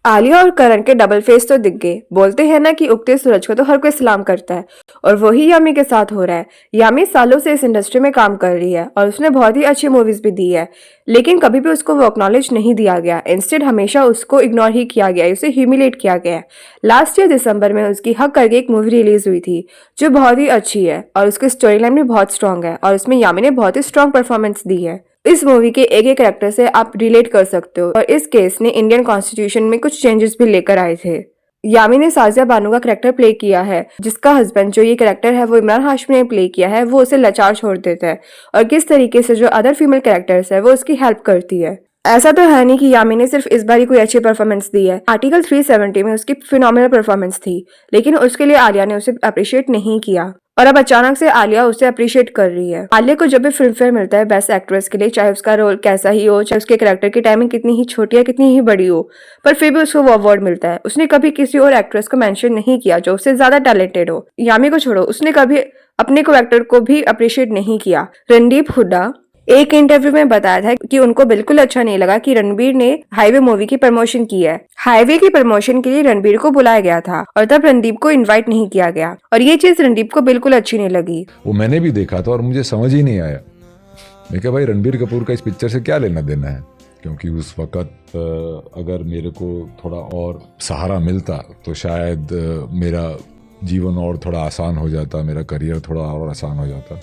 आलिया और करण के double face तो दिख गए। बोलते हैं ना कि उगते सूरज को तो हर कोई सलाम करता है, और वही यामी के साथ हो रहा है। यामी सालों से इस इंडस्ट्री में काम कर रही है और उसने बहुत ही अच्छी मूवीज भी दी है, लेकिन कभी भी उसको वो एक्नॉलेज नहीं दिया गया। इंस्टेड हमेशा उसको इग्नोर ही किया गया, उसे ह्यूमिलेट किया गया। लास्ट ईयर दिसंबर में उसकी हक करके एक मूवी रिलीज हुई थी जो बहुत ही अच्छी है और उसकी स्टोरी लाइन भी बहुत स्ट्रांग है, और उसमें यामी ने बहुत ही स्ट्रांग परफॉर्मेंस दी है। इस मूवी के एक एक कैरेक्टर से आप रिलेट कर सकते हो, और इस केस ने इंडियन कॉन्स्टिट्यूशन में कुछ चेंजेस भी लेकर आए थे। यामी ने साजिया बानो का कैरेक्टर प्ले किया है, जिसका हस्बैंड जो ये कैरेक्टर है वो इमरान हाशमी ने प्ले किया है। वो उसे लाचार छोड़ देता है और किस तरीके से जो अदर फीमेल कैरेक्टर्स है वो उसकी हेल्प करती है। ऐसा तो है नहीं कि यामी ने सिर्फ इस बार ही कोई अच्छी परफॉर्मेंस दी है। आर्टिकल 370 में उसकी फिनोमिनल परफॉर्मेंस थी, लेकिन उसके लिए आलिया ने उसे अप्रिशिएट नहीं किया, और अब अचानक से आलिया उसे अप्रिशिएट कर रही है। आलिया को जब भी फिल्म फेयर मिलता है बेस्ट एक्ट्रेस के लिए, चाहे उसका रोल कैसा ही हो, चाहे उसके कैरेक्टर की टाइमिंग कितनी ही छोटी या कितनी ही बड़ी हो, पर फिर भी उसको वो अवार्ड मिलता है। उसने कभी किसी और एक्ट्रेस को मेंशन नहीं किया जो उससे ज्यादा टैलेंटेड हो। यामी को छोड़ो, उसने कभी अपने को एक्टर को भी अप्रिशिएट नहीं किया। रणदीप हुड्डा एक इंटरव्यू में बताया था कि उनको बिल्कुल अच्छा नहीं लगा कि रणबीर ने हाईवे मूवी की प्रमोशन की है। हाईवे की प्रमोशन के लिए रणबीर को बुलाया गया था और तब रणदीप को इनवाइट नहीं किया गया, और ये चीज रणदीप को बिल्कुल अच्छी नहीं लगी। वो मैंने भी देखा था और मुझे समझ ही नहीं आया। मैं क्या भाई, रणबीर कपूर का इस पिक्चर से क्या लेना देना है? क्योंकि उस वक्त अगर मेरे को थोड़ा और सहारा मिलता तो शायद मेरा जीवन और थोड़ा आसान हो जाता, मेरा करियर थोड़ा और आसान हो जाता।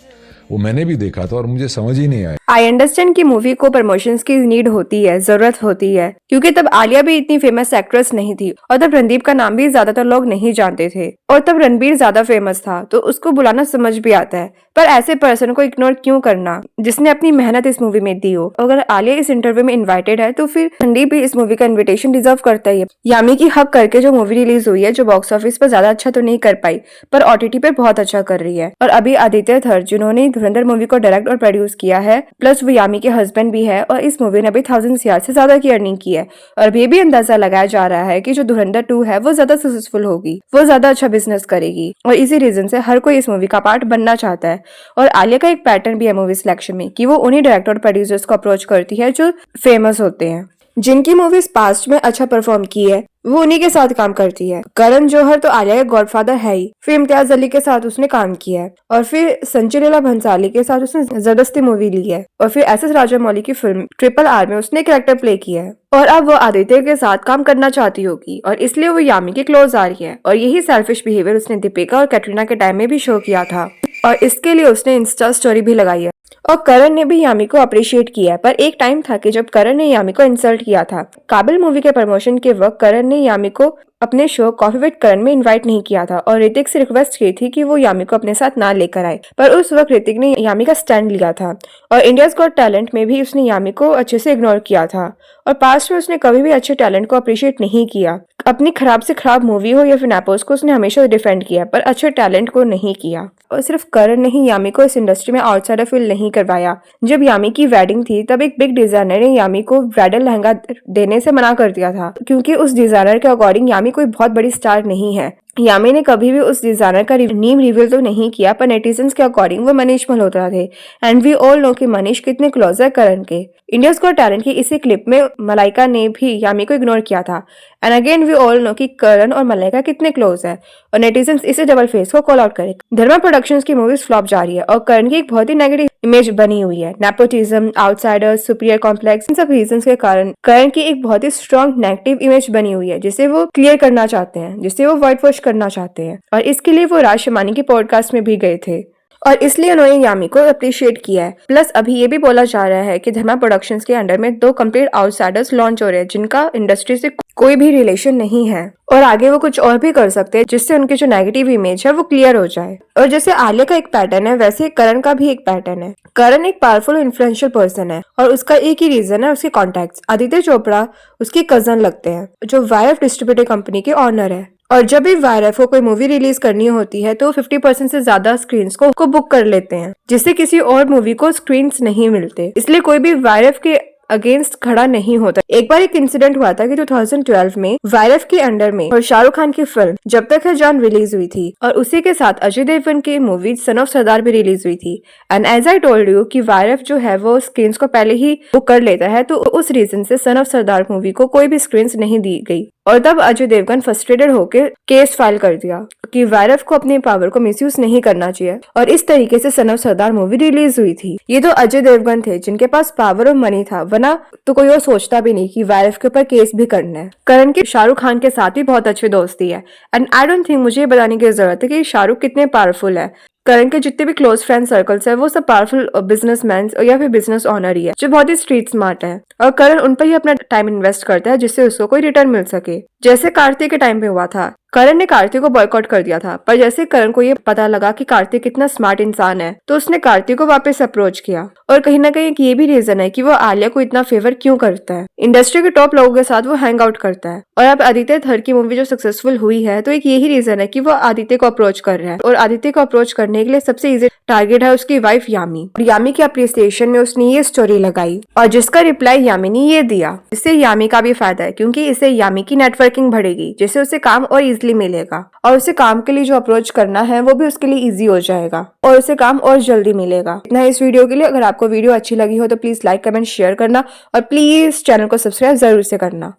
वो मैंने भी देखा था और मुझे समझ ही नहीं आया। आई अंडरस्टैंड कि मूवी को प्रमोशंस की नीड होती है, जरूरत होती है, क्योंकि तब आलिया भी इतनी फेमस एक्ट्रेस नहीं थी और तब रणदीप का नाम भी ज्यादातर लोग नहीं जानते थे, और तब रणबीर ज्यादा फेमस था, तो उसको बुलाना समझ भी आता है। पर ऐसे पर्सन को इग्नोर क्यों करना जिसने अपनी मेहनत इस मूवी में दी हो? अगर आलिया इस इंटरव्यू में इन्वाइटेड है तो फिर रणदीप भी इस मूवी का इन्विटेशन डिजर्व करता है। यामी की हक करके जो मूवी रिलीज हुई है, जो बॉक्स ऑफिस पर ज्यादा अच्छा तो नहीं कर पाई, पर ओटीटी पे बहुत अच्छा कर रही है। और अभी आदित्य थर जिन्होंने धुरंधर मूवी को डायरेक्ट और प्रोड्यूस किया है, प्लस वो यामी के हस्बैंड भी है, और इस मूवी ने अभी 1000 CR से ज्यादा की अर्निंग की है। और ये भी अंदाजा लगाया जा रहा है कि जो धुरंधर 2 है वो ज्यादा सक्सेसफुल होगी, वो ज्यादा अच्छा बिजनेस करेगी, और इसी रीजन से हर कोई इस मूवी का पार्ट बनना चाहता है। और आलिया का एक पैटर्न भी है मूवी सिलेक्शन में कि वो उन्हीं डायरेक्टर और प्रोड्यूसर्स को अप्रोच करती है जो फेमस होते हैं, जिनकी मूवीज पास्ट में अच्छा परफॉर्म की है, वो उन्हीं के साथ काम करती है। करण जौहर तो आलिया का गॉडफादर है ही, फिर इम्तियाज अली के साथ उसने काम किया है, और फिर संजय लीला भंसाली के साथ उसने जबरदस्ती मूवी ली है, और फिर SS राजामौली की फिल्म RRR में उसने कैरेक्टर प्ले किया है, और अब वो आदित्य के साथ काम करना चाहती होगी, और इसलिए वो यामी के क्लोज आ रही है। और यही सेल्फिश बिहेवियर उसने दीपिका और कैटरीना के टाइम में भी शो किया था, और इसके लिए उसने इंस्टा स्टोरी भी लगाई है। और करण ने भी यामी को अप्रिशिएट किया है, पर एक टाइम था कि जब करण ने यामी को इंसल्ट किया था। काबिल मूवी के प्रमोशन के वक्त करण ने यामी को अपने शो कॉफी विद करण में इनवाइट नहीं किया था, और ऋतिक से रिक्वेस्ट की थी कि वो यामी को अपने साथ ना लेकर आए, पर उस वक्त ऋतिक ने यामी का स्टैंड लिया था। और इंडियाज गॉट टैलेंट में भी उसने यामी को अच्छे से इग्नोर किया था, और पास्ट में उसने कभी भी अच्छे टैलेंट को अप्रिशिएट नहीं किया। अपनी खराब से खराब मूवी हो या फिर नेपोज को उसने हमेशा डिफेंड किया, पर अच्छे टैलेंट को नहीं किया। और सिर्फ करण ने ही यामी को इस इंडस्ट्री में आउटसाइडर फील नहीं करवाया। जब यामी की वेडिंग थी तब एक बिग डिजाइनर ने यामी को ब्राइडल लहंगा देने से मना कर दिया था, क्योंकि उस डिजाइनर के अकॉर्डिंग यामी कोई बहुत बड़ी स्टार नहीं है। यामी ने कभी भी उस डिजाइनर का नेम रिवील तो नहीं किया, पर नेटिजन्स के अकॉर्डिंग वो मनीष मल्होत्रा थे, एंड वी ऑल नो कि मनीष कितने क्लोज है करण के। इंडियाज गॉट टैलेंट की इसी क्लिप में मलाइका ने भी यामी को इग्नोर किया था, and again we all know कि करण और मलाइका कितने क्लोज है, और नेटिजन्स इसे डबल फेस को कॉल आउट करे। धर्मा प्रोडक्शंस की मूवीज फ्लॉप जा रही है, और करण की एक बहुत ही नेगेटिव इमेज बनी हुई है। नेपोटिज्म, आउटसाइडर्स, सुपीरियर कॉम्प्लेक्स, इन सब रीजंस के कारण करण की एक बहुत ही स्ट्रॉन्ग नेगेटिव इमेज बनी हुई है, जिसे वो क्लियर करना चाहते हैं, जिसे वो व्हाइट वॉश करना चाहते हैं, और इसके लिए वो राज शमानी के पॉडकास्ट में भी गए थे, और इसलिए उन्होंने यामी को अप्रिशिएट किया है। प्लस अभी ये भी बोला जा रहा है कि धर्मा प्रोडक्शंस के अंडर में 2 कंप्लीट आउटसाइडर्स लॉन्च हो रहे हैं, जिनका इंडस्ट्री से कोई भी रिलेशन नहीं है, और आगे वो कुछ और भी कर सकते हैं जिससे उनकी जो नेगेटिव इमेज है वो क्लियर हो जाए। और जैसे आलिया का एक पैटर्न है, वैसे करण का भी एक पैटर्न है। करण एक पावरफुल इन्फ्लुएंशियल पर्सन है, और उसका एक ही रीजन है उसके कॉन्टैक्ट्स। आदित्य चोपड़ा उसके कजन लगते हैं, जो वाईएफ डिस्ट्रीब्यूटर कंपनी के ऑनर है, और जब भी वाईएफ को कोई मूवी रिलीज करनी होती है तो 50% से ज्यादा स्क्रीन्स को बुक कर लेते हैं, जिससे किसी और मूवी को स्क्रीन्स नहीं मिलते। इसलिए कोई भी वाईएफ के अगेंस्ट खड़ा नहीं होता। एक बार एक इंसिडेंट हुआ था कि 2012 में वायरफ के अंडर में और शाहरुख खान की फिल्म जब तक है जान रिलीज हुई थी और उसी के साथ अजय देवगन की मूवी सन ऑफ सरदार भी रिलीज हुई थी। And as I told you कि वायरफ जो है वो स्क्रीन्स को पहले ही बुक कर लेता है, तो उस रीजन से सन ऑफ सरदार मूवी को कोई भी स्क्रीन्स नहीं दी गई। और तब अजय देवगन फ्रस्ट्रेटेड होकर केस फाइल कर दिया कि वायरफ को अपनी पावर को मिसयूज नहीं करना चाहिए, और इस तरीके से son of Sardar movie release हुई थी। ये तो अजय देवगन थे जिनके पास पावर और मनी था, वरना तो कोई और सोचता भी नहीं कि वायरफ के ऊपर केस भी करना है। करण की शाहरुख खान के साथ भी बहुत अच्छी दोस्ती है, एंड आई डोंट थिंक मुझे बताने की जरूरत है कि शाहरुख कितने पावरफुल है। करण के जितने भी क्लोज फ्रेंड सर्कल्स है वो सब पावरफुल बिजनेसमैन या फिर बिजनेस ऑनर ही है जो बहुत ही स्ट्रीट स्मार्ट है, और करण उन पर ही अपना टाइम इन्वेस्ट करता है जिससे उसको कोई रिटर्न मिल सके। जैसे कार्तिक के टाइम पे हुआ था, करण ने कार्तिक को बॉयकॉट कर दिया था, पर जैसे करण को ये पता लगा कि कार्तिक कितना स्मार्ट इंसान है तो उसने कार्तिक को वापस अप्रोच किया। और कहीं ना कहीं ये भी रीजन है कि वो आलिया को इतना फेवर क्यों करता है। इंडस्ट्री के टॉप लोगों के साथ वो हैंग आउट करता है, और अब आदित्य थर की मूवी जो सक्सेसफुल हुई है तो एक यही रीजन है कि वो आदित्य को अप्रोच कर रहा है, और आदित्य को अप्रोच करने के लिए सबसे इजी टारगेट है उसकी वाइफ यामी। और यामी के अप्रिसिएशन में उसने ये स्टोरी लगाई और जिसका रिप्लाई यामी ने ये दिया। इससे यामी का भी फायदा है क्योंकि इससे यामी की नेटवर्किंग बढ़ेगी, जिससे उसे काम और इजिली मिलेगा, और उसे काम के लिए जो अप्रोच करना है वो भी उसके लिए इजी हो जाएगा और उसे काम और जल्दी मिलेगा। इतना इस वीडियो के लिए। अगर आपको वीडियो अच्छी लगी हो तो प्लीज लाइक कमेंट शेयर करना, और प्लीज चैनल को सब्सक्राइब जरूर से करना।